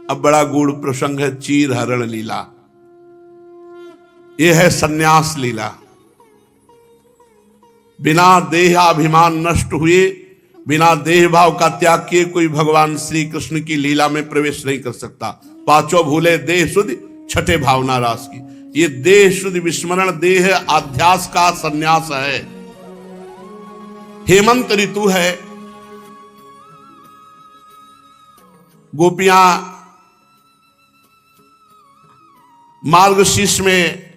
अब बड़ा गूढ़ प्रसंग है, चीर हरण लीला। यह है सन्यास लीला। बिना देहाभिमान नष्ट हुए, बिना देह भाव का त्याग किए कोई भगवान श्री कृष्ण की लीला में प्रवेश नहीं कर सकता। पांचों भूले देह शुद्धि, छठे भावना रास की। ये देह शुद्धि विस्मरण, देह अध्यास का सन्यास है। हेमंत ऋतु है, गोपियां मार्गशीर्ष में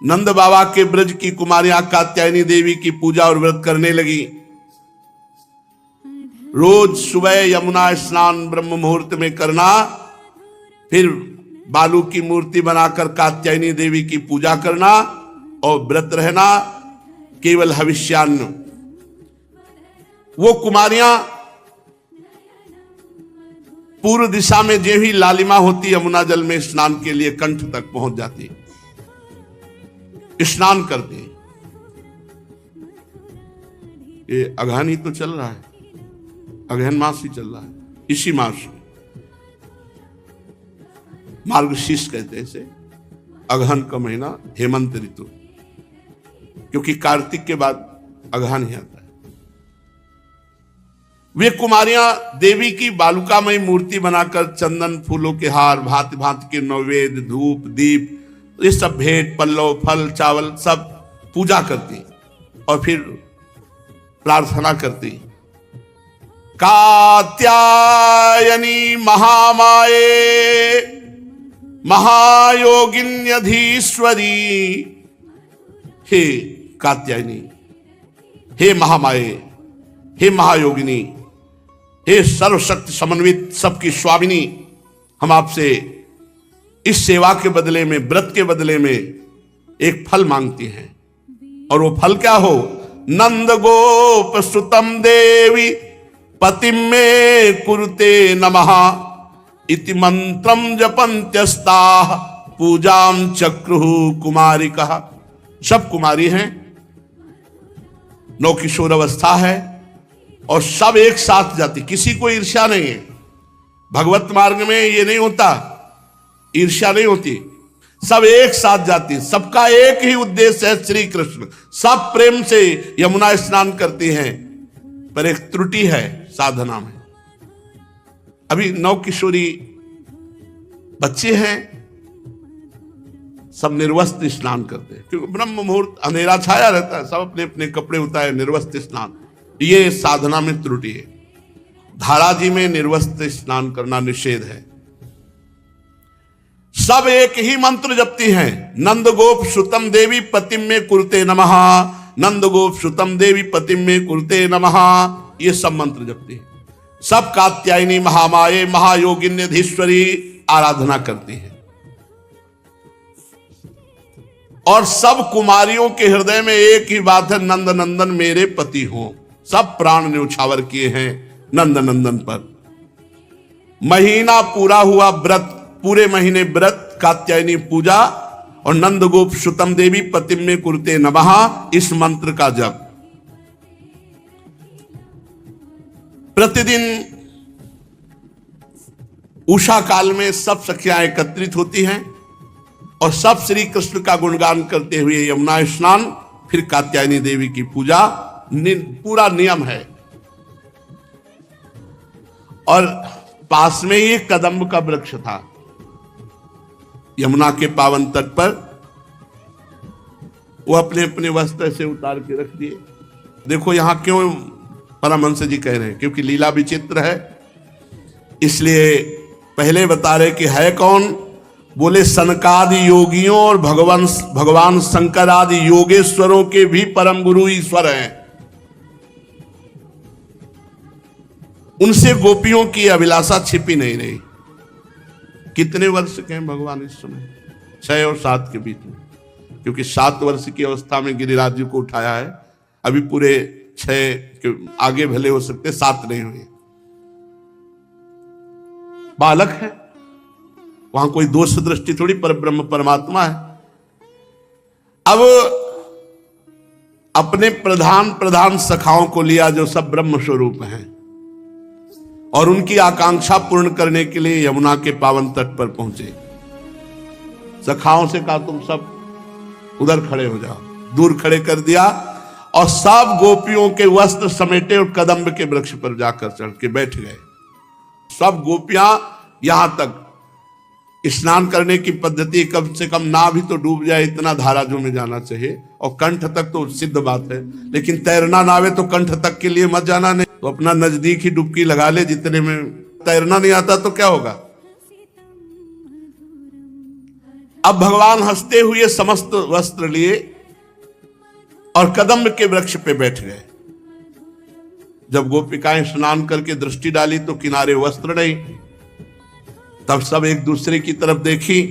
नंद बाबा के ब्रज की कुमारियां कात्यायनी देवी की पूजा और व्रत करने लगी। रोज सुबह यमुना स्नान ब्रह्म मुहूर्त में करना, फिर बालू की मूर्ति बनाकर कात्यायनी देवी की पूजा करना और व्रत रहना, केवल हविष्यान्न। वो कुमारियां पूर्व दिशा में जो ही लालिमा होती यमुना जल में स्नान के लिए कंठ तक पहुंच जाती, स्नान करती। ये अगहन ही तो चल रहा है, अगहन मास ही चल रहा है। इसी मास मार्गशीर्ष कहते हैं इसे, अगहन का महीना, हेमंत ऋतु, क्योंकि कार्तिक के बाद अगहन ही आता है। वे कुमारियां देवी की बालुकामयी मूर्ति बनाकर चंदन फूलों के हार, भांति भांति के नैवेद्य, धूप, दीप, ये सब भेंट, पल्लव, फल, चावल सब पूजा करती और फिर प्रार्थना करती। कात्यायनी महामाये महायोगिन्यधीश्वरी, हे कात्यायनी, हे महामाये, हे महायोगिनी, हे सर्वशक्ति समन्वित सबकी स्वामिनी, हम आपसे इस सेवा के बदले में, व्रत के बदले में एक फल मांगती हैं। और वो फल क्या हो? नंद गोप सुतम देवी पतिम में कुरुते नमः इति मंत्रम जपन्त्यस्ता पूजाम चक्रु कुमारिका। सब कुमारी हैं, नौ किशोर अवस्था है और सब एक साथ जाती, किसी को ईर्ष्या नहीं है। भगवत मार्ग में ये नहीं होता, ईर्ष्या नहीं होती, सब एक साथ जाती, सबका एक ही उद्देश्य है श्री कृष्ण। सब प्रेम से यमुना स्नान करती हैं, पर एक त्रुटि है साधना में। अभी 9 किशोरी बच्चे हैं, सब निर्वस्त्र स्नान करते हैं, क्योंकि ब्रह्म मुहूर्त अंधेरा छाया रहता है, सब अपने अपने कपड़े उतारे निर्वस्त्र स्नान। ये साधना में त्रुटि है। धारा जी में निर्वस्त्र स्नान करना निषेध है। सब एक ही मंत्र जपती हैं, नंद गोप सुतम देवी पतिम में कुरुते नमः, नंद गोप सुतम देवी पतिम में कुरुते नमः, ये सब मंत्र जपती हैं। सब कात्यायनी महामाये महायोगिन्यधीश्वरी आराधना करती हैं। और सब कुमारियों के हृदय में एक ही बात है, नंद नंदन मेरे पति हो। सब प्राण न्यौछावर किए हैं नंद नंदन पर। महीना पूरा हुआ व्रत, पूरे महीने व्रत, कात्यायनी पूजा और नंद गोप सुतम देवी पतिम में कुरुते नमः, इस मंत्र का जप। प्रतिदिन उषा काल में सब सखियां एकत्रित होती हैं और सब श्री कृष्ण का गुणगान करते हुए यमुना स्नान, फिर कात्यायनी देवी की पूजा, पूरा नियम है। और पास में ही एक कदम्ब का वृक्ष था, यमुना के पावन तट पर। वो अपने अपने वस्त्र से उतार के रख दिए। देखो यहां क्यों परमहंस जी कह रहे हैं, क्योंकि लीला विचित्र है, इसलिए पहले बता रहे कि है कौन। बोले सनकादि योगियों और भगवान शंकर आदि योगेश्वरों के भी परम गुरु ईश्वर हैं। उनसे गोपियों की अभिलाषा छिपी नहीं रही। कितने वर्ष के हैं भगवान इस समय? 6 और 7 के बीच में, क्योंकि 7 वर्ष की अवस्था में गिरिराज जी को उठाया है। अभी पूरे 6 के आगे भले हो सकते, 7 नहीं हुए। बालक है, वहां कोई दोष दृष्टि थोड़ी, पर ब्रह्म परमात्मा है। अब अपने प्रधान सखाओं को लिया जो सब ब्रह्म स्वरूप हैं, और उनकी आकांक्षा पूर्ण करने के लिए यमुना के पावन तट पर पहुंचे। सखाओं से कहा तुम सब उधर खड़े हो जाओ, दूर खड़े कर दिया और सब गोपियों के वस्त्र समेटे और कदम्ब के वृक्ष पर जाकर चढ़ के बैठ गए। सब गोपियां यहां तक स्नान करने की पद्धति कम से कम ना भी तो डूब जाए इतना धाराजों में जाना चाहिए, और कंठ तक तो सिद्ध बात है, लेकिन तैरना ना आवे तो कंठ तक के लिए मत जाना, नहीं तो अपना नजदीक ही डुबकी लगा ले जितने में। तैरना नहीं आता तो क्या होगा। अब भगवान हंसते हुए समस्त वस्त्र लिए और कदम्ब के वृक्ष पे बैठ गए। जब गोपिकाएं स्नान करके दृष्टि डाली तो किनारे वस्त्र नहीं। तब सब एक दूसरे की तरफ देखी।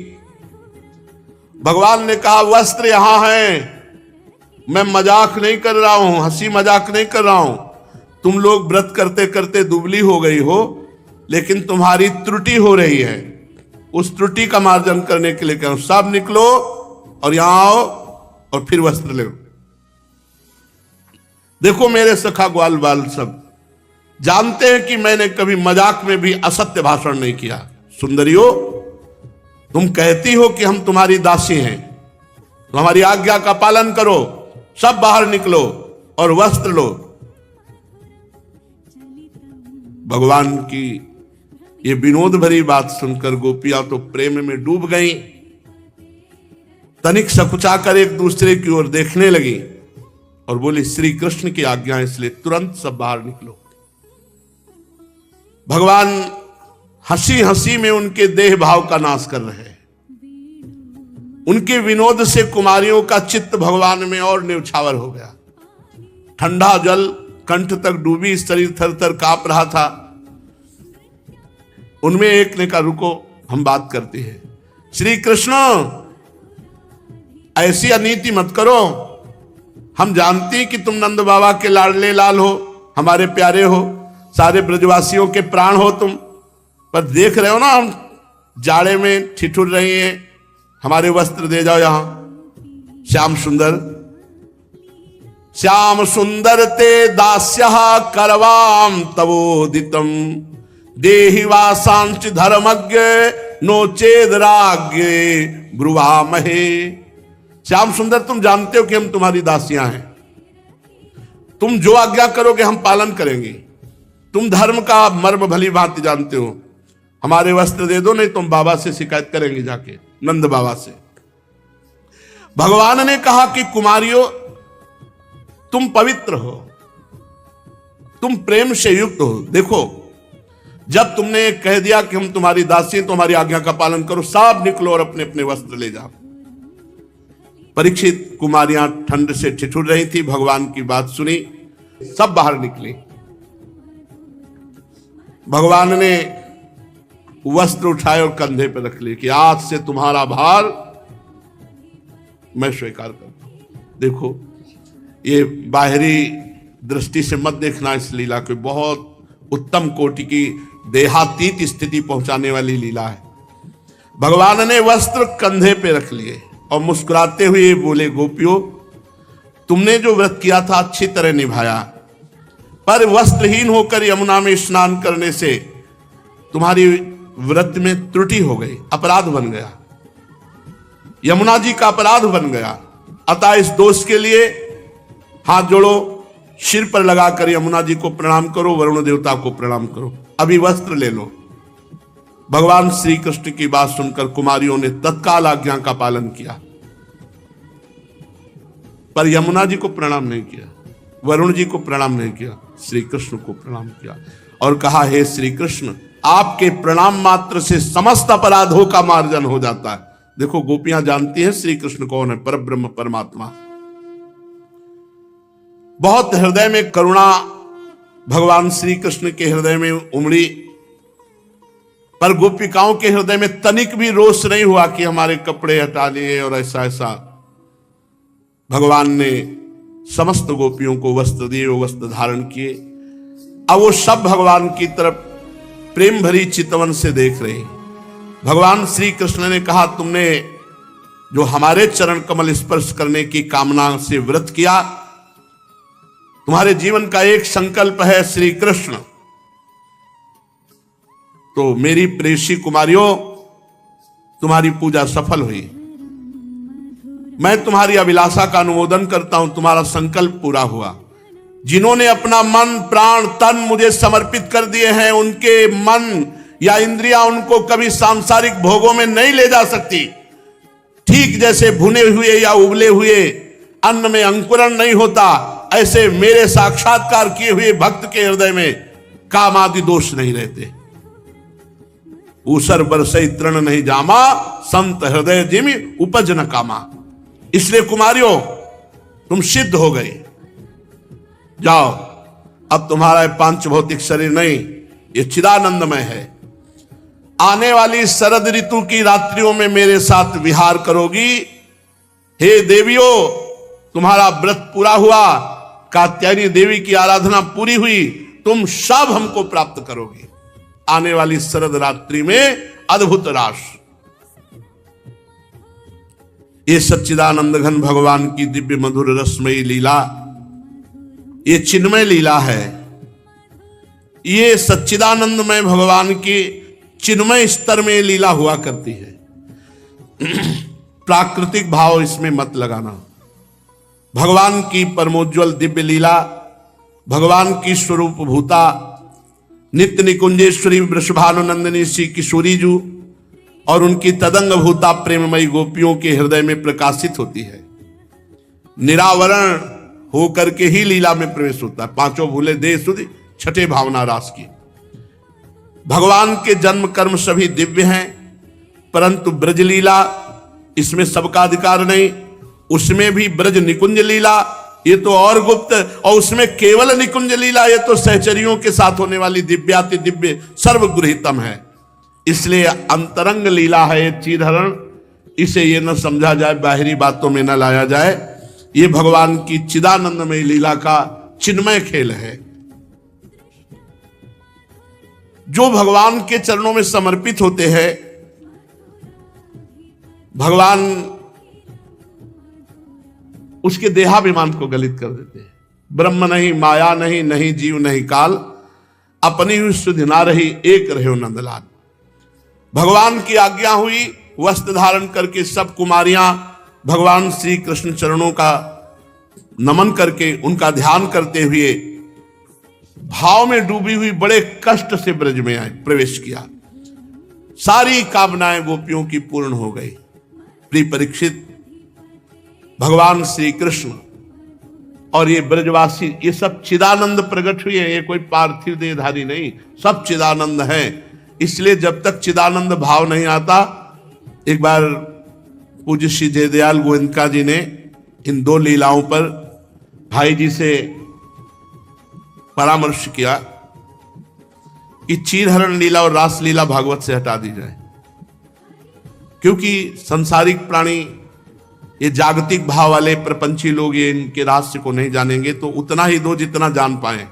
भगवान ने कहा वस्त्र यहां हैं, मैं मजाक नहीं कर रहा हूं, हंसी मजाक नहीं कर रहा हूं। तुम लोग व्रत करते करते दुबली हो गई हो, लेकिन तुम्हारी त्रुटि हो रही है। उस त्रुटि का मार्जन करने के लिए कहूं, सब निकलो और यहां आओ और फिर वस्त्र ले। देखो मेरे सखा ग्वाल बाल सब जानते हैं कि मैंने कभी मजाक में भी असत्य भाषण नहीं किया। सुंदरियों, तुम कहती हो कि हम तुम्हारी दासी हैं, तो हमारी आज्ञा का पालन करो, सब बाहर निकलो और वस्त्र लो। भगवान की ये विनोद भरी बात सुनकर गोपियां तो प्रेम में डूब गईं। तनिक सकुचाकर एक दूसरे की ओर देखने लगी और बोली श्री कृष्ण की आज्ञा, इसलिए तुरंत सब बाहर निकलो। भगवान हंसी हंसी में उनके देह भाव का नाश कर रहे हैं। उनके विनोद से कुमारियों का चित्त भगवान में और न्यौछावर हो गया। ठंडा जल कंठ तक डूबी, शरीर थर थर कांप रहा था। उनमें एक ने कहा रुको, हम बात करते हैं। श्री कृष्ण, ऐसी अनीति मत करो। हम जानते हैं कि तुम नंद बाबा के लाडले लाल हो, हमारे प्यारे हो, सारे ब्रजवासियों के प्राण हो तुम, पर देख रहे हो ना हम जाड़े में ठिठुर रही हैं, हमारे वस्त्र दे जाओ यहां। श्याम सुंदर, श्याम सुंदर ते दास्यः करवाम तवोदितम देहि वासांच धर्मज्ञ नो चेद राज्ञ ब्रुवामहे। श्याम सुंदर, तुम जानते हो कि हम तुम्हारी दासियां हैं, तुम जो आज्ञा करोगे हम पालन करेंगे। तुम धर्म का मर्म भली भांति जानते हो। हमारे वस्त्र दे दो, नहीं तुम बाबा से शिकायत करेंगे जाके, नंद बाबा से। भगवान ने कहा कि कुमारियों, तुम पवित्र हो, तुम प्रेम से युक्त हो। देखो, जब तुमने कह दिया कि हम तुम्हारी दासी हैं, तुम्हारी आज्ञा का पालन करो, सब निकलो और अपने अपने वस्त्र ले जाओ। परीक्षित कुमारियां ठंड से ठिठुर रही थी, भगवान की बात सुनी, सब बाहर निकली। भगवान ने वस्त्र उठाए और कंधे पर रख लिए कि आज से तुम्हारा भार मैं स्वीकार करता हूं। देखो, ये बाहरी दृष्टि से मत देखना इस लीला को, बहुत उत्तम कोटि की देहातीत स्थिति पहुंचाने वाली लीला है। भगवान ने वस्त्र कंधे पे रख लिए और मुस्कुराते हुए बोले, गोपियों, तुमने जो व्रत किया था अच्छी तरह निभाया, पर वस्त्रहीन होकर यमुना में स्नान करने से तुम्हारी व्रत में त्रुटि हो गई, अपराध बन गया, यमुना जी का अपराध बन गया। अतः इस दोष के लिए हाथ जोड़ो, सिर पर लगाकर यमुना जी को प्रणाम करो, वरुण देवता को प्रणाम करो, अभी वस्त्र ले लो। भगवान श्री कृष्ण की बात सुनकर कुमारियों ने तत्काल आज्ञा का पालन किया, पर यमुना जी को प्रणाम नहीं किया, वरुण जी को प्रणाम नहीं किया, श्री कृष्ण को प्रणाम किया और कहा, हे श्री कृष्ण, आपके प्रणाम मात्र से समस्त अपराधों का मार्जन हो जाता है। देखो, गोपियां जानती हैं श्री कृष्ण कौन है, परब्रह्म परमात्मा। बहुत हृदय में करुणा भगवान श्री कृष्ण के हृदय में उमड़ी, पर गोपिकाओं के हृदय में तनिक भी रोष नहीं हुआ कि हमारे कपड़े हटा लिए और ऐसा ऐसा। भगवान ने समस्त गोपियों को वस्त्र दिए, वो वस्त्र धारण किए। अब वो सब भगवान की तरफ प्रेम भरी चितवन से देख रहे। भगवान श्री कृष्ण ने कहा, तुमने जो हमारे चरण कमल स्पर्श करने की कामना से व्रत किया, तुम्हारे जीवन का एक संकल्प है श्री कृष्ण तो मेरी प्रेयसी कुमारियों, तुम्हारी पूजा सफल हुई। मैं तुम्हारी अभिलाषा का अनुमोदन करता हूं, तुम्हारा संकल्प पूरा हुआ। जिन्होंने अपना मन प्राण तन मुझे समर्पित कर दिए हैं, उनके मन या इंद्रियां उनको कभी सांसारिक भोगों में नहीं ले जा सकती। ठीक जैसे भुने हुए या उबले हुए अन्न में अंकुरण नहीं होता, ऐसे मेरे साक्षात्कार किए हुए भक्त के हृदय में काम आदि दोष नहीं रहते। ऊसर बरसई तृण नहीं जामा, संत हृदय जिमि उपज न कामा। इसलिए कुमारियों, तुम सिद्ध हो गए। जाओ, अब तुम्हारा पांच भौतिक शरीर नहीं, ये चिदानंदमय है। आने वाली शरद ऋतु की रात्रियों में मेरे साथ विहार करोगी। हे देवियों, तुम्हारा व्रत पूरा हुआ, कात्यायनी देवी की आराधना पूरी हुई, तुम सब हमको प्राप्त करोगे आने वाली शरद रात्रि में अद्भुत रास। ये सच्चिदानंद घन भगवान की दिव्य मधुर रसमयी लीला, ये चिन्मय लीला है। ये सच्चिदानंदमय भगवान की चिन्मय स्तर में लीला हुआ करती है। प्राकृतिक भाव इसमें मत लगाना। भगवान की परमोज्वल दिव्य लीला, भगवान की स्वरूप भूता नित्य निकुंजेश्वरी वृषभानुनंदिनी श्री किशोरी जू और उनकी तदंग भूता प्रेममयी गोपियों के हृदय में प्रकाशित होती है। निरावरण होकर के ही लीला में प्रवेश होता है। पांचों भूले देह सुधि, छठे भावना रास की। भगवान के जन्म कर्म सभी दिव्य हैं, परंतु ब्रज लीला इसमें सबका अधिकार नहीं। उसमें भी ब्रज निकुंज लीला, ये तो और गुप्त, और उसमें केवल निकुंज लीला, ये तो सहचरियों के साथ होने वाली दिव्याति दिव्य सर्वगृहितम है। इसलिए अंतरंग लीला है ये चीरहरण। इसे ये न समझा जाए, बाहरी बातों में न लाया जाए। ये भगवान की चिदानंदमय लीला का चिन्मय खेल है। जो भगवान के चरणों में समर्पित होते हैं, भगवान उसके देहाभिमान को गलित कर देते हैं। ब्रह्म नहीं, माया नहीं, नहीं जीव नहीं काल, अपनी हुई सुध ना रही, एक रहे नंदलाल। भगवान की आज्ञा हुई, वस्त्र धारण करके सब कुमारियां भगवान श्री कृष्ण चरणों का नमन करके उनका ध्यान करते हुए भाव में डूबी हुई बड़े कष्ट से ब्रज में आए, प्रवेश किया। सारी कामनाएं गोपियों की पूर्ण हो गई। प्रिय परीक्षित, भगवान श्री कृष्ण और ये ब्रजवासी, ये सब चिदानंद प्रकट हुए हैं। ये कोई पार्थिव देहधारी नहीं, सब चिदानंद हैं। इसलिए जब तक चिदानंद भाव नहीं आता, एक बार पूज्य श्री जयदयाल गोविंदका जी ने इन दो लीलाओं पर भाई जी से परामर्श किया कि चीरहरण लीला और रास लीला भागवत से हटा दी जाए, क्योंकि संसारिक प्राणी, ये जागतिक भाव वाले प्रपंची लोग ये इनके रहस्य को नहीं जानेंगे, तो उतना ही दो जितना जान पाए।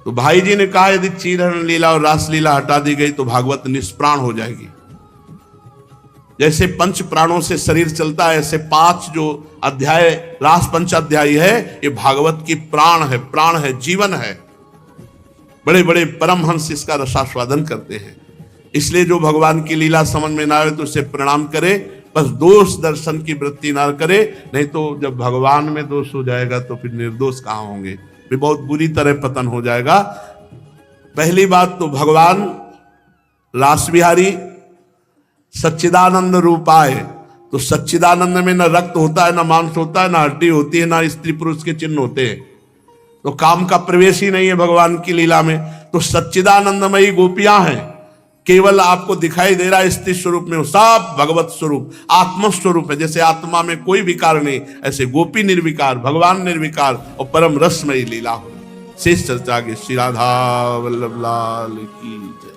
तो भाई जी ने कहा यदि चीरहरण लीला और रास लीला हटा दी गई तो भागवत निष्प्राण हो जाएगी। जैसे पंच प्राणों से शरीर चलता है, ऐसे 5 जो अध्याय रास पंचाध्यायी है, ये भागवत की प्राण है, प्राण है, जीवन है। बड़े बड़े परमहंस इसका रसास्वादन करते हैं। इसलिए जो भगवान की लीला समझ में ना आए तो उसे प्रणाम करे, बस दोष दर्शन की वृत्ति ना करे। नहीं तो जब भगवान में दोष हो जाएगा तो फिर निर्दोष कहां होंगे, फिर बहुत बुरी तरह पतन हो जाएगा। पहली बात तो भगवान रास बिहारी सच्चिदानंद रूपाय, तो सच्चिदानंद में न रक्त होता है, न मांस होता है, न हड्डी होती है, न स्त्री पुरुष के चिन्ह होते हैं। तो काम का प्रवेश ही नहीं है भगवान की लीला में। तो सच्चिदानंदमयी गोपियां हैं, केवल आपको दिखाई दे रहा है स्त्री स्वरूप में, सब भगवत स्वरूप, आत्म स्वरूप है। जैसे आत्मा में कोई विकार नहीं, ऐसे गोपी निर्विकार, भगवान निर्विकार और परम रसमयी लीला हो। शेष चर्चा के श्री राधा वल्लभ लाल की जय।